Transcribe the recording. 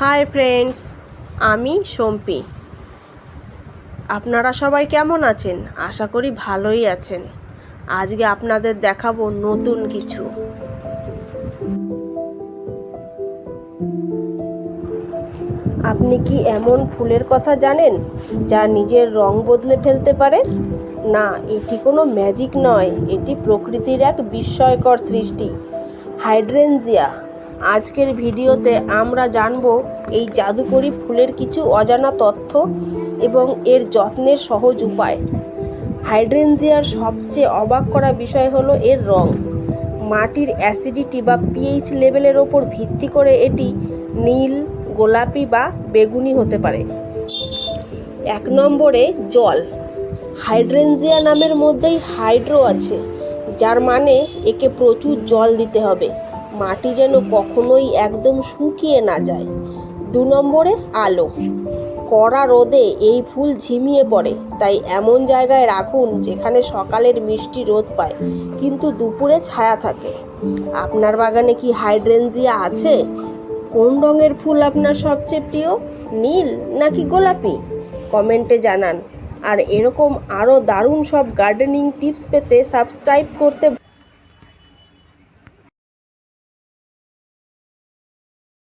Hi friends, আমি শম্পি। আপনারা সবাই কেমন আছেন? আশা করি ভালোই আছেন। আজকে আপনাদের দেখাবো নতুন কিছু। আপনি কি এমন ফুলের কথা জানেন যা নিজের রং বদলে ফেলতে পারে? না, এটি কোনো ম্যাজিক নয়, এটি প্রকৃতির এক বিস্ময়কর সৃষ্টি, হাইড্রেনজিয়া। আজকের ভিডিওতে আমরা জানব এই জাদুকরী ফুলের কিছু অজানা তথ্য এবং এর যত্নের সহজ উপায়। হাইড্রেনজিয়ার সবচেয়ে অবাক করা বিষয় হলো এর রং। মাটির অ্যাসিডিটি বা পিএইচ লেভেলের ওপর ভিত্তি করে এটি নীল, গোলাপি বা বেগুনি হতে পারে। 1 নম্বরে জল। হাইড্রেনজিয়া নামের মধ্যেই হাইড্রো আছে, যার মানে একে প্রচুর জল দিতে হবে, মাটি যেন কখনোই একদম শুকিয়ে না যায়। 2 নম্বরে আলো। কড়া রোদে এই ফুল ঝিমিয়ে পড়ে, তাই এমন জায়গায় রাখুন যেখানে সকালের মিষ্টি রোদ পায় কিন্তু দুপুরে ছায়া থাকে। আপনার বাগানে কি হাইড্রেনজিয়া আছে? কোন রঙের ফুল আপনার সবচেয়ে প্রিয়, নীল নাকি গোলাপি? কমেন্টে জানান। আর এরকম আরও দারুণ সব গার্ডেনিং টিপস পেতে সাবস্ক্রাইব করতে